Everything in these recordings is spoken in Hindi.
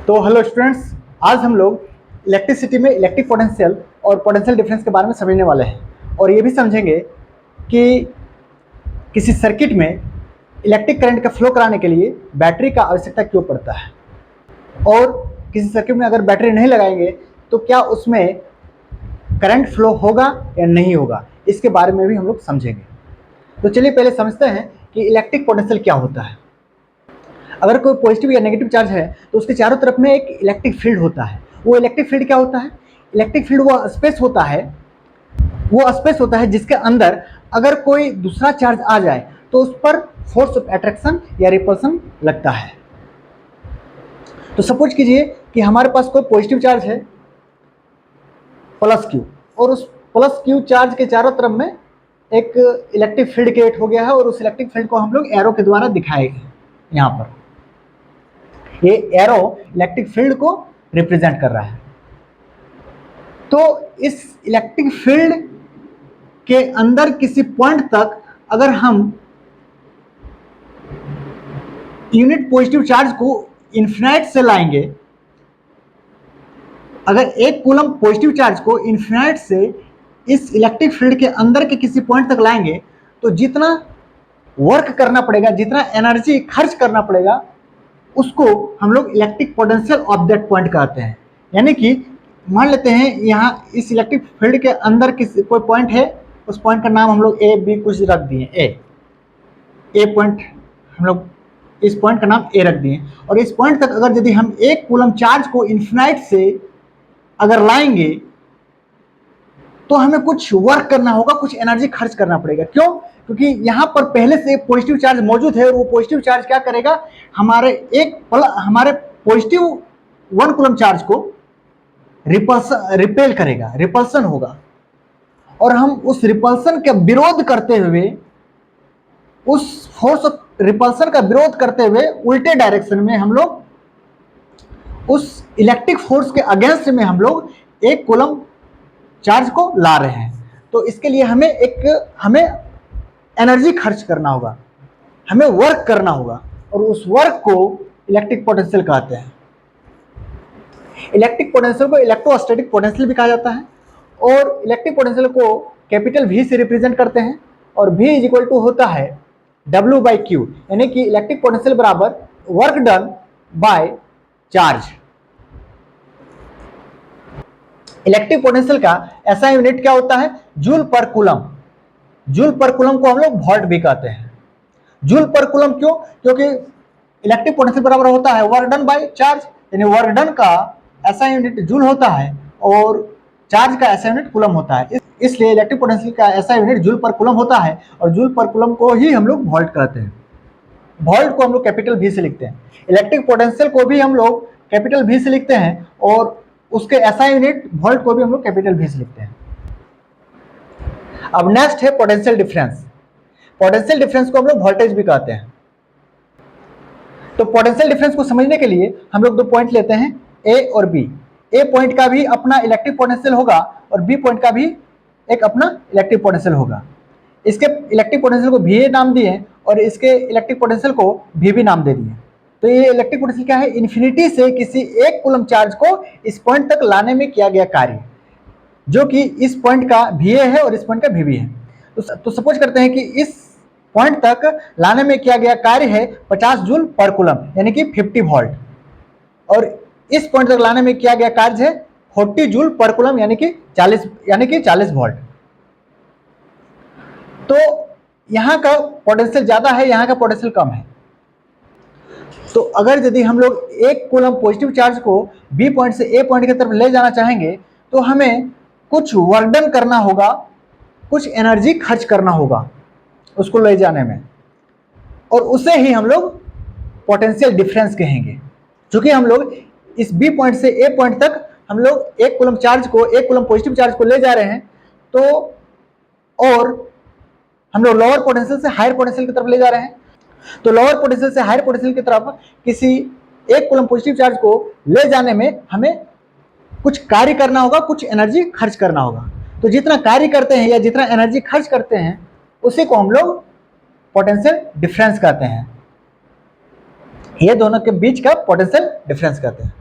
तो हेलो स्टूडेंट्स, आज हम लोग इलेक्ट्रिसिटी में इलेक्ट्रिक पोटेंशियल और पोटेंशियल डिफरेंस के बारे में समझने वाले हैं और ये भी समझेंगे कि किसी सर्किट में इलेक्ट्रिक करंट का फ्लो कराने के लिए बैटरी का आवश्यकता क्यों पड़ता है और किसी सर्किट में अगर बैटरी नहीं लगाएंगे तो क्या उसमें करंट फ्लो होगा या नहीं होगा, इसके बारे में भी हम लोग समझेंगे। तो चलिए पहले समझते हैं कि इलेक्ट्रिक पोटेंशियल क्या होता है। अगर कोई पॉजिटिव या नेगेटिव चार्ज है तो उसके चारों तरफ में एक इलेक्ट्रिक फील्ड होता है। वो इलेक्ट्रिक फील्ड क्या होता है? इलेक्ट्रिक फील्ड वो स्पेस होता है जिसके अंदर अगर कोई दूसरा चार्ज आ जाए तो उस पर फोर्स ऑफ अट्रैक्शन या रिपल्सन लगता है। तो सपोज कीजिए कि हमारे पास कोई पॉजिटिव चार्ज है प्लस क्यू, और उस प्लस क्यू चार्ज के चारों तरफ में एक इलेक्ट्रिक फील्ड क्रिएट हो गया है और उस इलेक्ट्रिक फील्ड को हम लोग एरो के द्वारा दिखाएंगे। यहाँ पर ये एरो इलेक्ट्रिक फील्ड को रिप्रेजेंट कर रहा है। तो इस इलेक्ट्रिक फील्ड के अंदर किसी पॉइंट तक अगर हम यूनिट पॉजिटिव चार्ज को इन्फिनाइट से लाएंगे, अगर एक कूलम पॉजिटिव चार्ज को इन्फिनाइट से इस इलेक्ट्रिक फील्ड के अंदर के किसी पॉइंट तक लाएंगे तो जितना वर्क करना पड़ेगा, जितना एनर्जी खर्च करना पड़ेगा, उसको हम लोग electric potential of that point कहते हैं। यानी कि मान लेते हैं यहाँ इस इलेक्ट्रिक फील्ड के अंदर कोई पॉइंट है, उस पॉइंट का नाम हम लोग ए बी कुछ रख दिए। ए पॉइंट, हम लोग इस पॉइंट का नाम ए रख दिए और इस पॉइंट तक अगर यदि हम एक कूलम चार्ज को इन्फिनाइट से अगर लाएंगे तो हमें कुछ वर्क करना होगा, कुछ एनर्जी खर्च करना पड़ेगा। क्यों? क्योंकि यहाँ पर पहले से एक पॉजिटिव चार्ज मौजूद है और वो पॉजिटिव चार्ज क्या करेगा, हमारे पॉजिटिव 1 कूलम चार्ज को रिपेल करेगा, रिपल्सन होगा, और हम उस रिपल्सन का विरोध करते हुए, उस फोर्स ऑफ रिपल्सन का विरोध करते हुए उल्टे डायरेक्शन में हम लोग उस इलेक्ट्रिक फोर्स के अगेंस्ट में हम लोग एक कूलम चार्ज को ला रहे हैं। तो इसके लिए हमें एनर्जी खर्च करना होगा, हमें वर्क करना होगा, और उस वर्क को इलेक्ट्रिक पोटेंशियल कहते हैं। इलेक्ट्रिक पोटेंशियल को इलेक्ट्रोस्टैटिक पोटेंशियल भी कहा जाता है और इलेक्ट्रिक पोटेंशियल को कैपिटल V से रिप्रेजेंट करते हैं और V इज इक्वल टू होता है W/Q, यानी कि इलेक्ट्रिक पोटेंशियल बराबर work done by charge. Electric potential का ऐसा यूनिट क्या होता है? जूल पर कूलम। जूल पर कूलम को हम लोग वॉल्ट भी कहते हैं। जूल पर कूलम क्यों? क्योंकि इलेक्ट्रिक पोटेंशियल बराबर होता है वर्क डन बाय चार्ज, यानी वर्क डन का ऐसा यूनिट जूल होता है और चार्ज का ऐसा यूनिट कूलम होता है। इसलिए इलेक्ट्रिक पोटेंशियल का ऐसा यूनिट जूल पर कूलम होता है और जूल पर कूलम को ही हम लोग वॉल्ट कहते हैं। वॉल्ट को हम लोग कैपिटल V से लिखते हैं। इलेक्ट्रिक पोटेंशियल को भी हम लोग कैपिटल V से लिखते हैं और उसके ऐसा यूनिट वोल्ट को भी हम लोग कैपिटल V से लिखते हैं। अब नेक्स्ट है पोटेंशियल डिफरेंस। पोटेंशियल डिफरेंस को हम लोग वोल्टेज भी कहते हैं। तो पोटेंशियल डिफरेंस को समझने के लिए हम लोग 2 पॉइंट लेते हैं, A और B। A पॉइंट का भी अपना इलेक्ट्रिक पोटेंशियल होगा और B पॉइंट का भी एक अपना इलेक्ट्रिक पोटेंशियल होगा। इसके इलेक्ट्रिक पोटेंशियल को VA नाम दिए और इसके इलेक्ट्रिक पोटेंशियल को VB नाम दे दिए। तो ये इलेक्ट्रिक पोटेंशियल क्या है? इन्फिनिटी से किसी एक कूलम चार्ज को इस पॉइंट तक लाने में किया गया कार्य, जो कि इस पॉइंट का VA है और इस पॉइंट का VB है। तो सपोज करते हैं कि इस पॉइंट तक लाने में किया गया कार्य है 50 जूल पर कूलम, यानी कि 50 वोल्ट, और इस पॉइंट तक लाने में किया गया कार्य है 40 जूल पर कूलम, यानी कि 40 वोल्ट। तो यहाँ का पोटेंशियल ज्यादा है, यहाँ का पोटेंशियल कम है। तो अगर यदि हम लोग एक कूलम पॉजिटिव चार्ज को B पॉइंट से A पॉइंट की तरफ ले जाना चाहेंगे तो हमें कुछ वर्क डन करना होगा, कुछ एनर्जी खर्च करना होगा उसको ले जाने में, और उसे ही हम लोग पोटेंशियल डिफरेंस कहेंगे। क्योंकि हम लोग इस B पॉइंट से A पॉइंट तक हम लोग एक कूलम पॉजिटिव चार्ज को ले जा रहे हैं, तो और हम लोग लोअर पोटेंशियल से हायर पोटेंशियल की तरफ ले जा रहे हैं। तो लोअर पोटेंशियल से हायर पोटेंशियल की तरफ किसी एक कूलम पॉजिटिव चार्ज को ले जाने में हमें कुछ कार्य करना होगा, कुछ एनर्जी खर्च करना होगा। तो जितना कार्य करते हैं या जितना एनर्जी खर्च करते हैं उसी को हम लोग पोटेंशियल डिफरेंस कहते हैं। ये दोनों के बीच का पोटेंशियल डिफरेंस कहते हैं।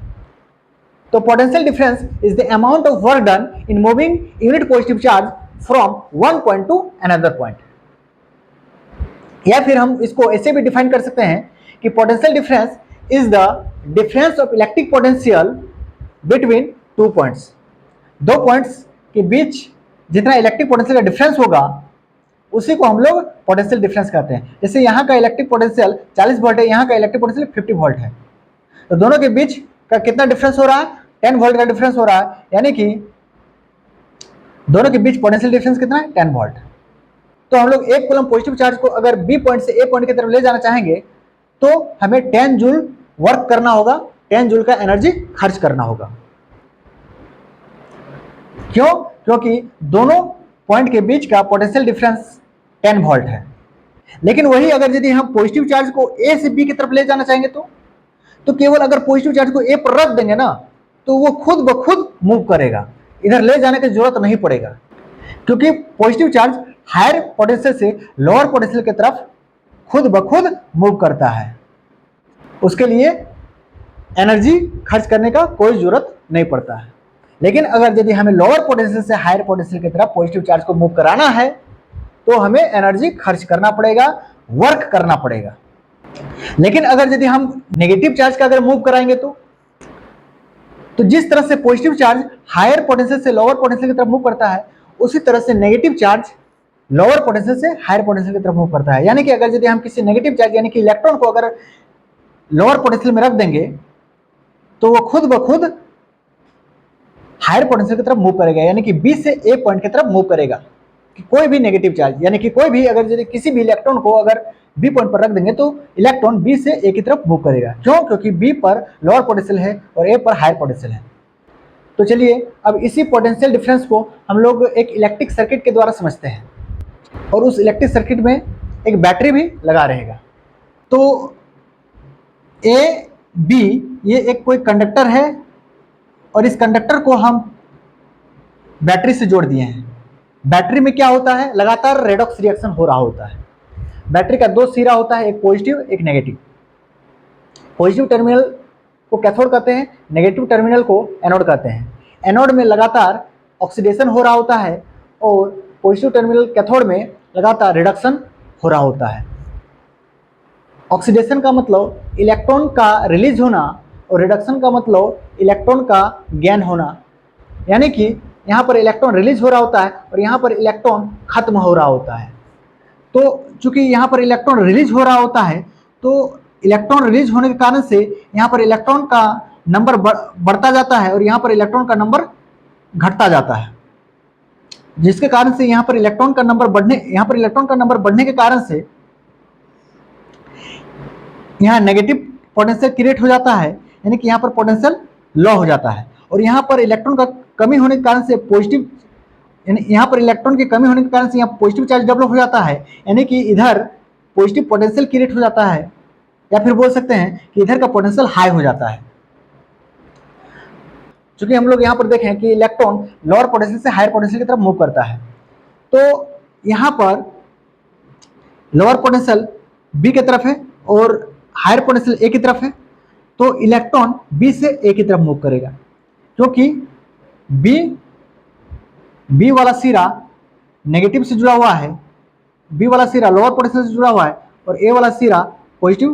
तो potential difference is the amount of work done in moving unit positive charge from one point two another point. या फिर हम इसको ऐसे भी डिफाइन कर सकते हैं कि potential difference is the difference of electric potential between two points. दो पॉइंट्स के बीच जितना इलेक्ट्रिक पोटेंशियल का डिफरेंस होगा उसी को हम लोग पोटेंशियल डिफरेंस कहते हैं। जैसे यहाँ का इलेक्ट्रिक पोटेंशियल 40 वोल्ट है, यहाँ का इलेक्ट्रिक पोटेंशियल 50 वोल्ट है, तो दोनों के बीच का कितना डिफरेंस हो रहा है? 10 वोल्ट का डिफरेंस हो रहा है, यानी कि दोनों के बीच पोटेंशियल डिफरेंस कितना है? 10 वोल्ट। तो हम लोग एक कूलम पॉजिटिव चार्ज को अगर बी पॉइंट से ए पॉइंट की तरफ ले जाना चाहेंगे तो हमें 10 जूल वर्क करना होगा, 10 जूल का एनर्जी खर्च करना होगा। क्यों? क्योंकि दोनों पॉइंट के बीच का पोटेंशियल डिफरेंस 10 वोल्ट है। लेकिन वही अगर यदि हम पॉजिटिव चार्ज को ए से बी की तरफ ले जाना चाहेंगे तो केवल अगर पॉजिटिव चार्ज को ए पर रख देंगे ना तो वो खुद ब खुद मूव करेगा, इधर ले जाने की जरूरत नहीं पड़ेगा, क्योंकि पॉजिटिव चार्ज हायर पोटेंशियल से लोअर पोटेंशियल की तरफ खुद ब खुद मूव करता है, उसके लिए एनर्जी खर्च करने का कोई जरूरत नहीं पड़ता है। लेकिन अगर यदि हमें लोअर पोटेंशियल से हायर पोटेंशियल की तरफ पॉजिटिव चार्ज को मूव कराना है तो हमें एनर्जी खर्च करना पड़ेगा, वर्क करना पड़ेगा। लेकिन अगर यदि हम नेगेटिव चार्ज का अगर मूव कराएंगे तो जिस तरह से पॉजिटिव चार्ज हायर पोटेंशियल से लोअर पोटेंशियल की तरफ मूव करता है उसी तरह से नेगेटिव चार्ज लोअर पोटेंशियल से हायर पोटेंशियल की तरफ मूव करता है। यानी कि अगर यदि हम किसी नेगेटिव चार्ज यानी कि इलेक्ट्रॉन को अगर लोअर पोटेंशियल में रख देंगे तो वो खुद ब खुद हायर पोटेंशियल की तरफ मूव करेगा, यानी कि बी से ए पॉइंट की तरफ मूव करेगा। कि कोई भी नेगेटिव चार्ज यानी कि कोई भी अगर यदि किसी भी इलेक्ट्रॉन को अगर बी पॉइंट पर रख देंगे तो इलेक्ट्रॉन बी से ए की तरफ मूव करेगा। क्यों? क्योंकि बी पर लोअर पोटेंशियल है और ए पर हायर पोटेंशियल है। तो चलिए अब इसी पोटेंशियल डिफरेंस को हम लोग एक इलेक्ट्रिक सर्किट के द्वारा समझते हैं, और उस इलेक्ट्रिक सर्किट में एक बैटरी भी लगा रहेगा। तो ए बी ये एक कोई कंडक्टर है और इस कंडक्टर को हम बैटरी से जोड़ दिए हैं। बैटरी में क्या होता है? लगातार रेडॉक्स रिएक्शन हो रहा होता है। बैटरी का दो सिरा होता है, एक पॉजिटिव एक नेगेटिव। पॉजिटिव टर्मिनल को कैथोड कहते हैं, नेगेटिव टर्मिनल को एनोड कहते हैं। एनोड में लगातार ऑक्सीडेशन हो रहा होता है और पॉजिटिव टर्मिनल कैथोड में लगातार रिडक्शन हो रहा होता है। ऑक्सीडेशन का मतलब इलेक्ट्रॉन का रिलीज होना और रिडक्शन का मतलब इलेक्ट्रॉन का गेन होना, यानी कि यहाँ पर इलेक्ट्रॉन रिलीज हो रहा होता है और यहाँ पर इलेक्ट्रॉन खत्म हो रहा होता है। तो चूंकि यहाँ पर इलेक्ट्रॉन रिलीज हो रहा होता है तो इलेक्ट्रॉन रिलीज होने के कारण से यहाँ पर इलेक्ट्रॉन का नंबर बढ़ता जाता है और यहाँ पर इलेक्ट्रॉन का नंबर घटता जाता है, जिसके कारण से यहाँ पर इलेक्ट्रॉन का नंबर बढ़ने के कारण से यहाँ नेगेटिव पोटेंशियल क्रिएट हो जाता है, यानी कि यहाँ पर पोटेंशियल लो हो जाता है। और यहाँ पर इलेक्ट्रॉन का कमी होने के कारण से पॉजिटिव, यानी यहाँ पर इलेक्ट्रॉन की कमी होने के कारण से यहाँ पॉजिटिव चार्ज डेवलप हो जाता है, यानी कि इधर पॉजिटिव पोटेंशियल क्रिएट हो जाता है, या फिर बोल सकते हैं कि इधर का पोटेंशियल हाई हो जाता है। चूंकि हम लोग यहाँ पर देखें कि इलेक्ट्रॉन लोअर पोटेंशियल से हायर पोटेंशियल की तरफ मूव करता है, तो यहाँ पर लोअर पोटेंशियल बी की तरफ है और हायर पोटेंशियल ए की तरफ है, तो इलेक्ट्रॉन बी से ए की तरफ मूव करेगा, क्योंकि बी वाला सिरा नेगेटिव से जुड़ा हुआ है, बी वाला सिरा लोअर पोटेंशियल से जुड़ा हुआ है और ए वाला सिरा पॉजिटिव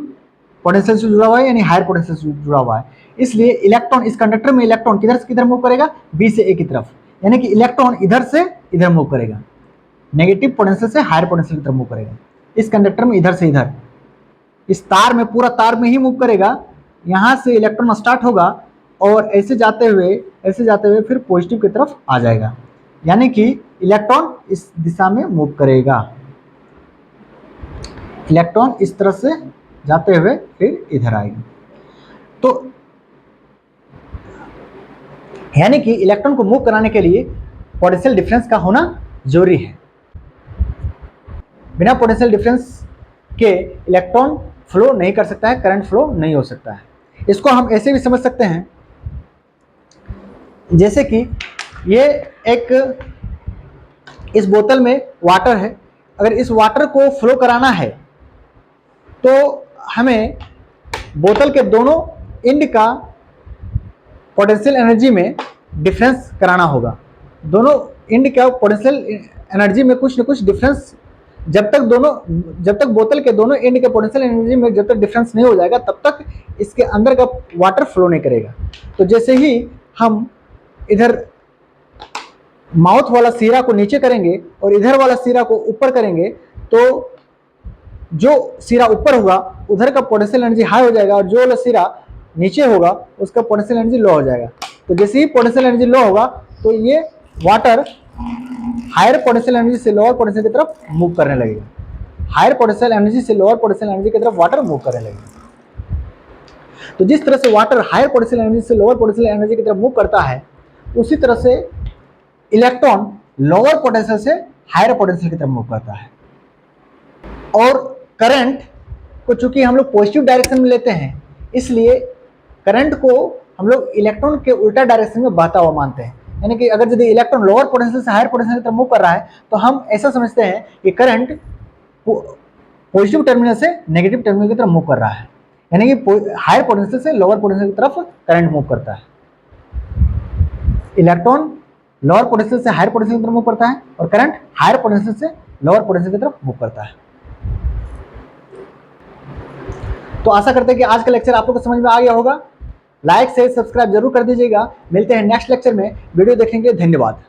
पोटेंशियल से जुड़ा हुआ है, यानी हायर पोटेंशियल से जुड़ा हुआ है। इसलिए इलेक्ट्रॉन इस कंडक्टर में इलेक्ट्रॉन किधर से किधर मूव करेगा? बी से ए की तरफ, यानी कि इलेक्ट्रॉन इधर से इधर मूव करेगा, नेगेटिव पोटेंशियल से हायर पोटेंशियल की तरफ मूव करेगा। इस कंडक्टर में इधर से इधर, इस तार में, पूरा तार में ही मूव करेगा। यहाँ से इलेक्ट्रॉन स्टार्ट होगा और ऐसे जाते हुए फिर पॉजिटिव की तरफ आ जाएगा, यानी कि इलेक्ट्रॉन इस दिशा में मूव करेगा। इलेक्ट्रॉन इस तरह से जाते हुए फिर इधर आएगा। तो यानी कि इलेक्ट्रॉन को मूव कराने के लिए पोटेंशियल डिफरेंस का होना जरूरी है। बिना पोटेंशियल डिफरेंस के इलेक्ट्रॉन फ्लो नहीं कर सकता है, करंट फ्लो नहीं हो सकता है। इसको हम ऐसे भी समझ सकते हैं जैसे कि ये एक इस बोतल में वाटर है, अगर इस वाटर को फ्लो कराना है तो हमें बोतल के दोनों एंड का पोटेंशियल एनर्जी में डिफरेंस कराना होगा। दोनों एंड का पोटेंशियल एनर्जी में कुछ न कुछ डिफरेंस, जब तक बोतल के दोनों एंड के पोटेंशियल एनर्जी में जब तक डिफरेंस नहीं हो जाएगा तब तक इसके अंदर का वाटर फ्लो नहीं करेगा। तो जैसे ही हम इधर माउथ वाला सिरा को नीचे करेंगे और इधर वाला सिरा को ऊपर करेंगे, तो जो सिरा ऊपर होगा उधर का पोटेंशियल एनर्जी हाई हो जाएगा और जो वाला सिरा नीचे होगा उसका पोटेंशियल एनर्जी लो हो जाएगा। तो जैसे ही पोटेंशियल एनर्जी लो होगा तो ये वाटर हायर पोटेंशियल एनर्जी से लोअर पोटेंशियल की तरफ मूव करने लगेगा, हायर पोटेंशियल एनर्जी से लोअर पोटेंशियल एनर्जी की तरफ वाटर मूव करने लगेगा। तो जिस तरह से वाटर हायर पोटेंशियल एनर्जी से लोअर पोटेंशियल एनर्जी की तरफ मूव करता है, उसी तरह से इलेक्ट्रॉन लोअर पोटेंशियल से हायर पोटेंशियल की तरफ मूव करता है। और करंट को चूंकि हम लोग पॉजिटिव डायरेक्शन में लेते हैं, इसलिए करंट को हम लोग इलेक्ट्रॉन के उल्टा डायरेक्शन में बहता हुआ मानते हैं। यानी कि अगर यदि इलेक्ट्रॉन लोअर पोटेंशियल से हायर पोटेंशियल की तरफ मूव कर रहा है तो हम ऐसा समझते हैं कि करंट पॉजिटिव टर्मिनल से नेगेटिव टर्मिनल की तरफ मूव कर रहा है, यानी कि हायर पोटेंशियल से लोअर पोटेंशियल की तरफ करंट मूव करता है। इलेक्ट्रॉन लोअर पोटेंशियल से हायर पोटेंशियल की तरफ मूव करता है और करंट हायर पोटेंशियल से लोअर पोटेंशियल की तरफ मूव करता है। तो आशा करते हैं कि आज का लेक्चर आप लोग को समझ में आ गया होगा। लाइक शेयर सब्सक्राइब जरूर कर दीजिएगा। मिलते हैं नेक्स्ट लेक्चर में। वीडियो देखने के लिए धन्यवाद।